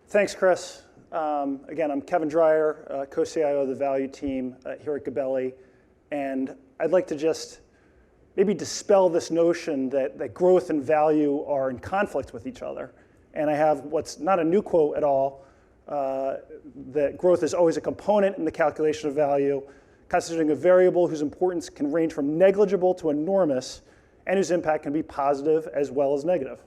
Thanks, Chris. Again, I'm Kevin Dreyer, co-CIO of the Value team here at Gabelli, and I'd like to just maybe dispel this notion that growth and value are in conflict with each other. And I have what's not a new quote at all, that growth is always a component in the calculation of value, constituting a variable whose importance can range from negligible to enormous, and whose impact can be positive as well as negative.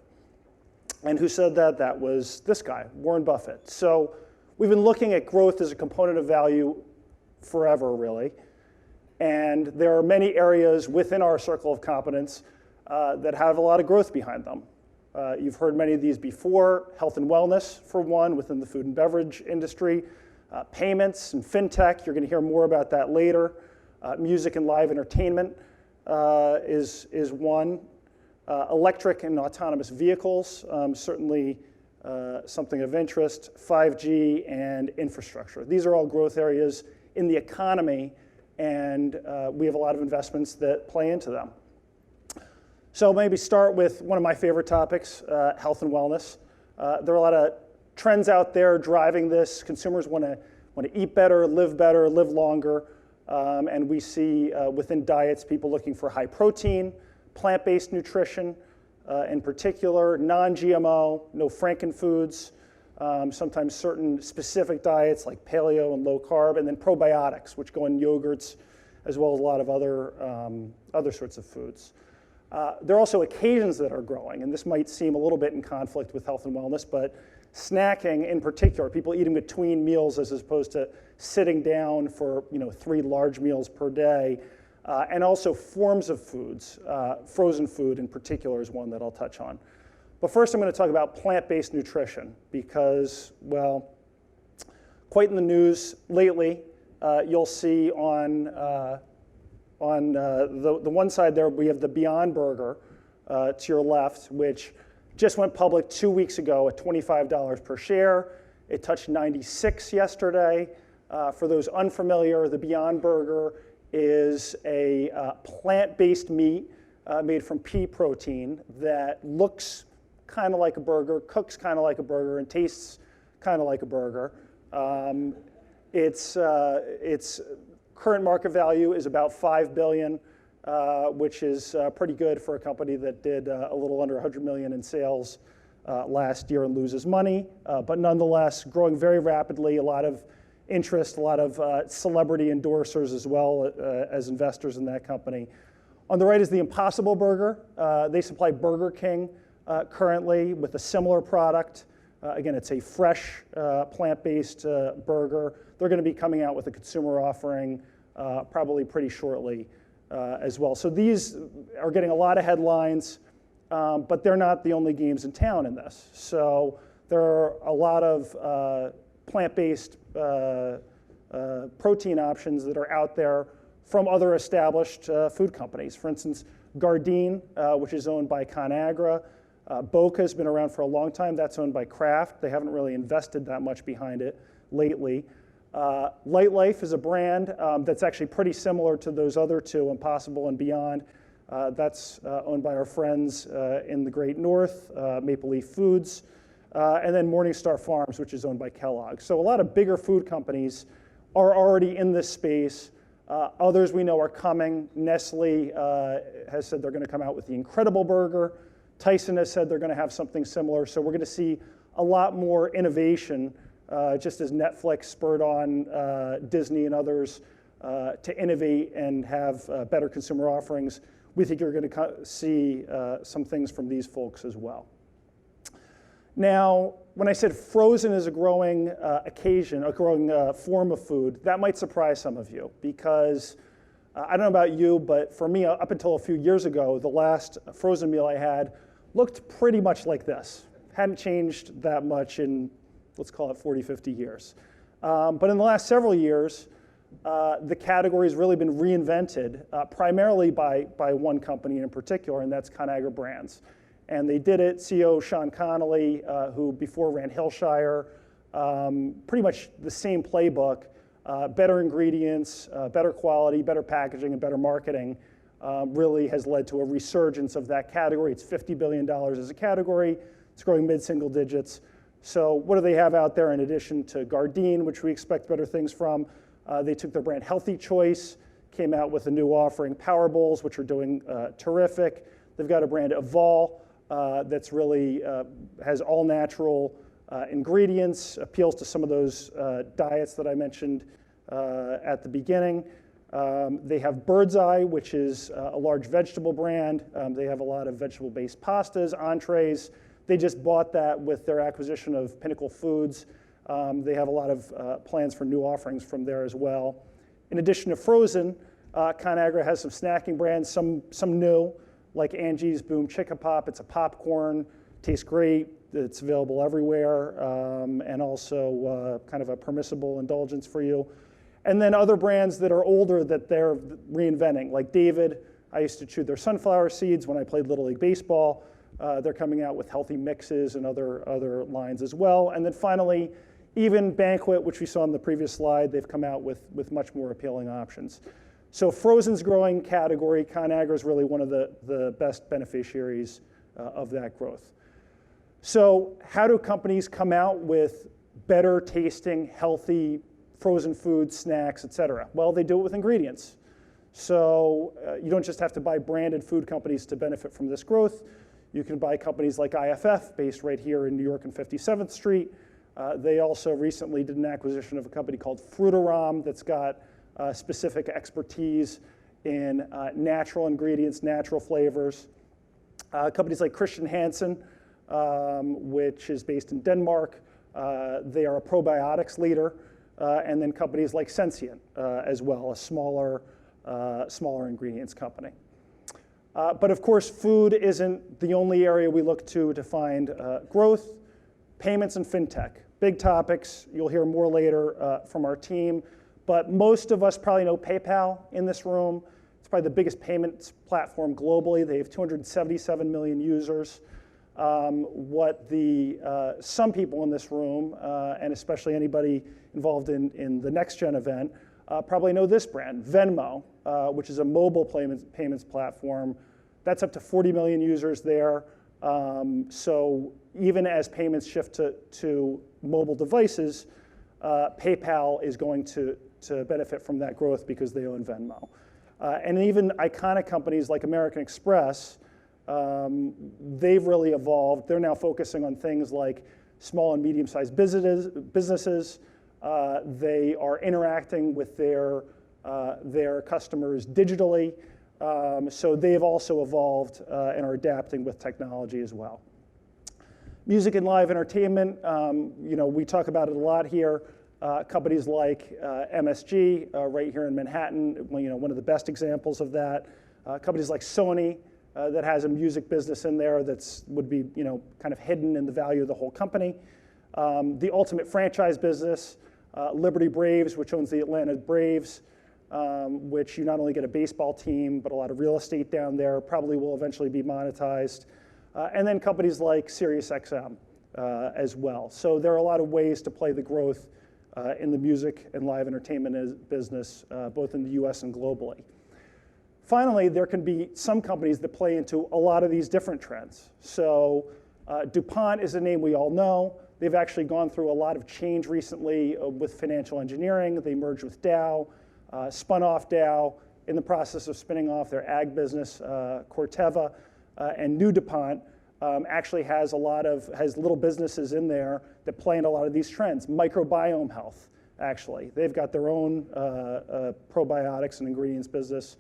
And who said that? That was this guy, Warren Buffett. So we've been looking at growth as a component of value forever, really. And there are many areas within our circle of competence that have a lot of growth behind them. You've heard many of these before: health and wellness, for one, within the food and beverage industry, payments and FinTech. You're going to hear more about that later. Music and live entertainment is one. Electric and autonomous vehicles, certainly something of interest. 5G and infrastructure. These are all growth areas in the economy, and we have a lot of investments that play into them. So maybe start with one of my favorite topics, health and wellness. There are a lot of trends out there driving this. Consumers want to eat better, live longer, and we see within diets people looking for high protein, plant-based nutrition, in particular, non-GMO, no frankenfoods, sometimes certain specific diets like paleo and low carb, and then probiotics, which go in yogurts, as well as a lot of other sorts of foods. There are also occasions that are growing, and this might seem a little bit in conflict with health and wellness, but snacking in particular, people eating between meals as opposed to sitting down for 3 large meals per day, and also forms of foods. Frozen food in particular is one that I'll touch on. But first I'm going to talk about plant-based nutrition because, well, quite in the news lately. You'll see on the one side there we have the Beyond Burger to your left, which just went public 2 weeks ago at $25 per share. It touched 96 yesterday. For those unfamiliar, the Beyond Burger is a plant-based meat made from pea protein that looks kind of like a burger, cooks kind of like a burger, and tastes kind of like a burger. Its current market value is about $5 billion, which is pretty good for a company that did a little under $100 million in sales last year and loses money, but nonetheless growing very rapidly. A lot of interest, a lot of celebrity endorsers as well as investors in that company. On the right is the Impossible Burger. They supply Burger King currently with a similar product. Again, it's a fresh plant-based burger. They're going to be coming out with a consumer offering probably pretty shortly as well. So these are getting a lot of headlines, but they're not the only games in town in this. So there are a lot of plant-based protein options that are out there from other established food companies. For instance, Gardein, which is owned by ConAgra. Boca has been around for a long time. That's owned by Kraft. They haven't really invested that much behind it lately. Light Life is a brand that's actually pretty similar to those other two, Impossible and Beyond. That's owned by our friends in the Great North, Maple Leaf Foods. And then Morningstar Farms, which is owned by Kellogg. So a lot of bigger food companies are already in this space. Others we know are coming. Nestle has said they're going to come out with the Incredible Burger. Tyson has said they're going to have something similar. So we're going to see a lot more innovation, just as Netflix spurred on Disney and others to innovate and have better consumer offerings. We think you're going to see some things from these folks as well. Now, when I said frozen is a growing occasion, a growing form of food, that might surprise some of you because I don't know about you, but for me, up until a few years ago, the last frozen meal I had looked pretty much like this. Hadn't changed that much in, let's call it 40, 50 years. But in the last several years, the category has really been reinvented, primarily by one company in particular, and that's ConAgra Brands. And they did it, CEO Sean Connolly, who before ran Hillshire, pretty much the same playbook, better ingredients, better quality, better packaging, and better marketing really has led to a resurgence of that category. It's $50 billion as a category. It's growing mid-single digits. So what do they have out there in addition to Gardein, which we expect better things from? They took their brand Healthy Choice, came out with a new offering, Power Bowls, which are doing terrific. They've got a brand Evol that's really has all natural ingredients, appeals to some of those diets that I mentioned at the beginning. They have Bird's Eye, which is a large vegetable brand. They have a lot of vegetable-based pastas, entrees. They just bought that with their acquisition of Pinnacle Foods. They have a lot of plans for new offerings from there as well. In addition to frozen, ConAgra has some snacking brands, some new, like Angie's Boom Chicka Pop. It's a popcorn, tastes great. It's available everywhere, and also kind of a permissible indulgence for you. And then other brands that are older that they're reinventing, like David. I used to chew their sunflower seeds when I played Little League Baseball. They're coming out with healthy mixes and other lines as well. And then finally, even Banquet, which we saw on the previous slide, they've come out with much more appealing options. So frozen's growing category. ConAgra is really one of the best beneficiaries of that growth. So how do companies come out with better tasting, healthy frozen foods, snacks, et cetera? Well, they do it with ingredients. So you don't just have to buy branded food companies to benefit from this growth. You can buy companies like IFF, based right here in New York and 57th Street. They also recently did an acquisition of a company called Frutarom that's got specific expertise in natural ingredients, natural flavors. Companies like Christian Hansen, which is based in Denmark. They are a probiotics leader. And then companies like Sensient as well, a smaller ingredients company. But of course, food isn't the only area we look to find growth. Payments and FinTech, big topics. You'll hear more later from our team. But most of us probably know PayPal in this room. It's probably the biggest payments platform globally. They have 277 million users. Some people in this room, and especially anybody involved in the Next Gen event, probably know this brand, Venmo, which is a mobile payments platform. That's up to 40 million users there. So even as payments shift to mobile devices, PayPal is going to benefit from that growth because they own Venmo. And even iconic companies like American Express, they've really evolved. They're now focusing on things like small and medium-sized businesses. They are interacting with their customers digitally. So they've also evolved and are adapting with technology as well. Music and live entertainment, we talk about it a lot here. Companies like MSG right here in Manhattan, one of the best examples of that. Companies like Sony that has a music business in there would be kind of hidden in the value of the whole company. The ultimate franchise business, Liberty Braves, which owns the Atlanta Braves, which you not only get a baseball team, but a lot of real estate down there, probably will eventually be monetized. And then companies like SiriusXM as well. So there are a lot of ways to play the growth in the music and live entertainment business, both in the US and globally. Finally, there can be some companies that play into a lot of these different trends. So DuPont is a name we all know. They've actually gone through a lot of change recently with financial engineering. They merged with Dow, spun off Dow, in the process of spinning off their ag business, Corteva, and new DuPont actually has little businesses in there that play in a lot of these trends. Microbiome health, actually. They've got their own probiotics and ingredients business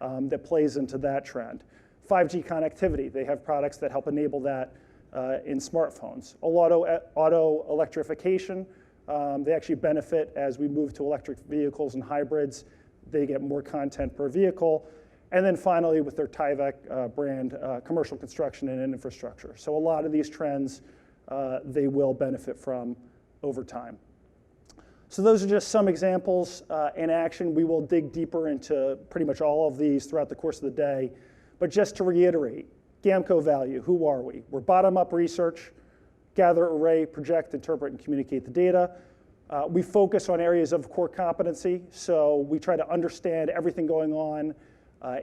that plays into that trend. 5G connectivity, they have products that help enable that in smartphones. Auto electrification, they actually benefit as we move to electric vehicles and hybrids. They get more content per vehicle. And then finally, with their Tyvek brand, commercial construction and infrastructure. So a lot of these trends they will benefit from over time. So those are just some examples in action. We will dig deeper into pretty much all of these throughout the course of the day. But just to reiterate, GAMCO Value, who are we? We're bottom-up research, gather, array, project, interpret, and communicate the data. We focus on areas of core competency, so we try to understand everything going on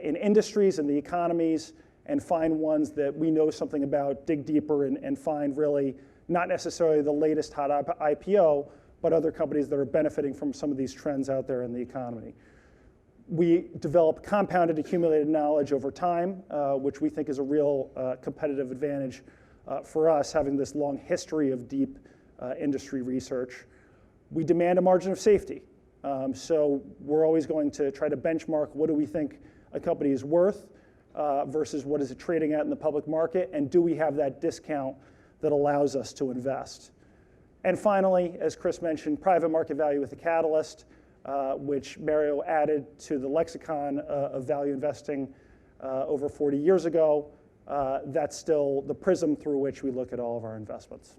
in industries and the economies and find ones that we know something about, dig deeper, and find really not necessarily the latest hot IPO, but other companies that are benefiting from some of these trends out there in the economy. We develop compounded accumulated knowledge over time, which we think is a real competitive advantage for us, having this long history of deep industry research. We demand a margin of safety. So we're always going to try to benchmark what do we think a company is worth versus what is it trading at in the public market, and do we have that discount that allows us to invest. And finally, as Chris mentioned, private market value with a catalyst, which Mario added to the lexicon of value investing over 40 years ago. That's still the prism through which we look at all of our investments.